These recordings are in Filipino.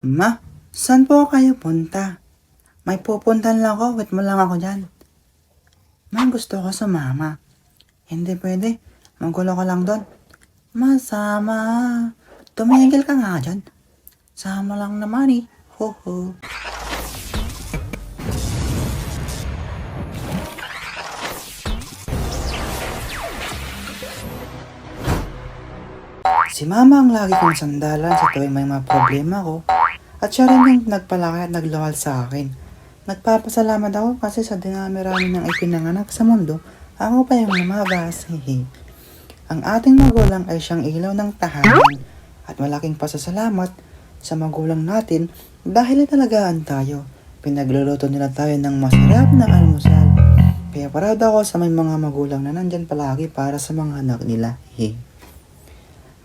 Ma, saan po kayo punta? May pupuntan lang ako, wait mo lang ako dyan. Ma, gusto ko sumama. Hindi pwede, magulo ka lang doon. Masama. Tumigil ka nga dyan. Sama lang naman eh. Ho ho. Si Mama ang lagi kong sandalan sa tuwing may mga problema ko. At siya rin yung nagpalaki at naglawal sa akin. Nagpapasalamat ako kasi sa dinami-rami ng ipinanganak sa mundo, ako pa yung lumabas. Hehe. Ang ating magulang ay siyang ilaw ng tahanan. At malaking pasasalamat sa magulang natin dahil talagaan tayo. Pinagluluto nila tayo ng masarap na almusal. Kaya proud ako sa may mga magulang na nandyan palagi para sa mga anak nila. Hehe.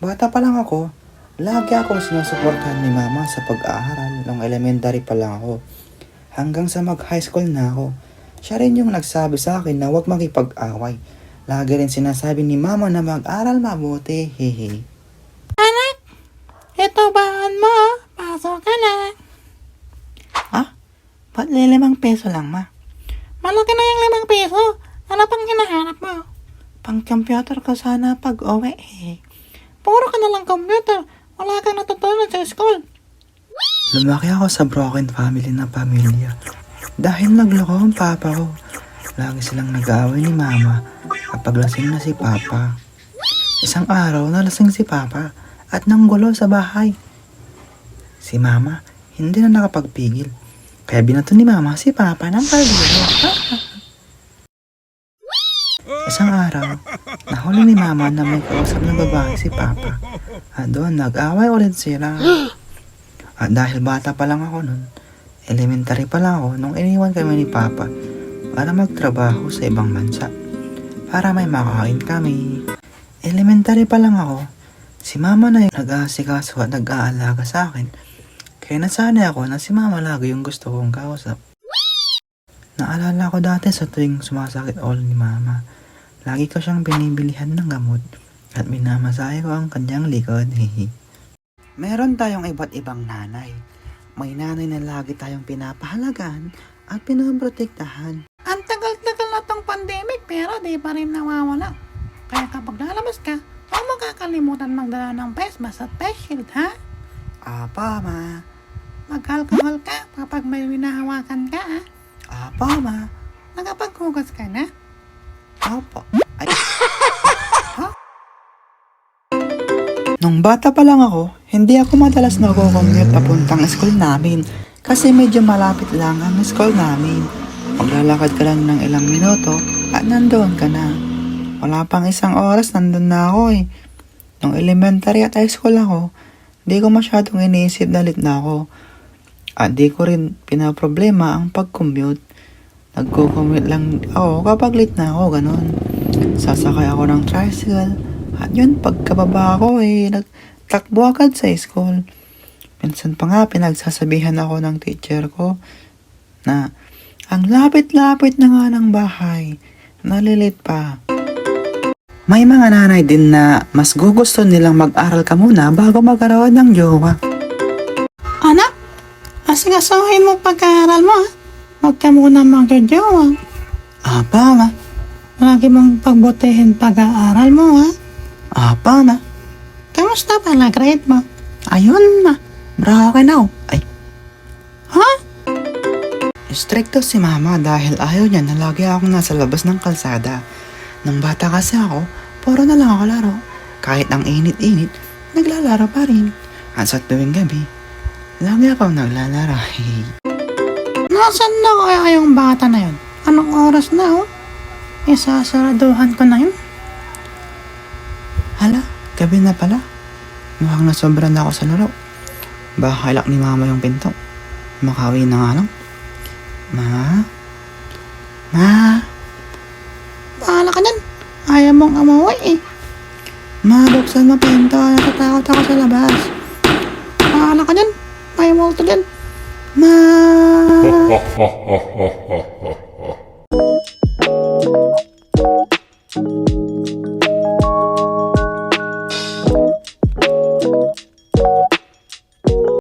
Bata pa lang ako, lagi akong sinusuportahan ni Mama sa pag-aaral nung elementary pa lang ako. Hanggang sa mag-high school na ako, siya rin yung nagsabi sa akin na huwag makipag-away. Lagi rin sinasabi ni Mama na mag-aral mabuti, hehe. Anak, ito baon mo, pasok ka na. Ah? Ba't 5 peso lang, Ma? Malaki na yung 5 piso. Ano pang hinahanap mo? Pang-computer ko sana pag-uwi, hehe. Puro ka na lang computer. Wala kang natutunan sa school. Lumaki ako sa broken family na pamilya. Dahil nagloko ang papa ko. Lagi silang nag-aaway ni Mama kapag lasing na si Papa. Isang araw nalasing si Papa at nanggulo sa bahay. Si Mama hindi na nakapagpigil. Kaya binato ni Mama si Papa ng kaldero. Isang araw, nahuli ni Mama na may kausap na babae si Papa. At doon nag-away ulit sila. At dahil bata pa lang ako nun, elementary pa lang ako nung iniwan kami ni Papa para magtrabaho sa ibang bansa. Para may makakain kami. Elementary pa lang ako, si Mama na yung nag-aasikaso at nag-aalaga sa akin. Kaya nasanay ako na si Mama lagi yung gusto kong kausap. Naalala ko dati sa tuwing sumasakit ulo ni Mama, lagi ko siyang binibilihan ng gamot at minamasahe ko ang kanyang likod. Meron tayong iba't ibang nanay. May nanay na lagi tayong pinapahalagan at pinoprotektahan. Ang tagal-tagal na tong pandemic pero di pa rin nawawala. Kaya kapag lalabas ka, huwag mo kakalimutan magdala ng face mask at face shield, ha? Apa, Ma. Mag-alcohol ka kapag may winahawakan ka, ha? Apa, Ma. Nakapaghugas ka na? Apa. Ay. Ha? Nung bata pa lang ako, hindi ako madalas nag-commute papuntang school namin kasi medyo malapit lang ang school namin. Maglalakad ka lang ng ilang minuto at nandoon ka na. Wala pang 1 oras, nandun na ako eh. Nung elementary at high school ako, di ko masyadong iniisip na late na ako. At di ko rin pinaproblema ang pag-commute. Nagko-commute lang ako kapag late na ako, ganun. Sasakay ako ng tricycle. At yun, pagkababa ko nagtakbo agad sa school. Minsan pa nga, pinagsasabihan ako ng teacher ko na ang lapit-lapit na nga ng bahay. Nalilit pa. May mga nanay din na mas gugusto nilang mag-aral ka muna bago magkaroon ng jowa. Anak, asigasuhin mo pag-aaral mo, ha? Huwag ka muna magjojowa. Apa, Ma. Lagi mong pagbutihin pag-aaral mo, ha? Apa, Ma. Kamusta pala grade mo? Ayun, Ma. Bravo ka na. Ay, Ha? stricto si Mama dahil ayaw niya na lagi akong nasa labas ng kalsada. Nung bata kasi ako, puro na lang ako laro. Kahit ang init-init, naglalaro pa rin. At sa tuwing gabi, lagi akong naglalaro. Nasaan na kaya yung bata na yun? Anong oras na, oh? Isasaraduhan ko na yun. Hala, gabi na pala. Mukhang nasobra na ako sa laro. Baka lock ni Mama yung pinto. Makauwi na nga lang. Ma? Ma? Bahala ka dyan. Ayaw mong umuwi, eh. Ma, buksan mo pinto. Natatakot ako sa labas. Bahala ka dyan. May multo dyan. Ma?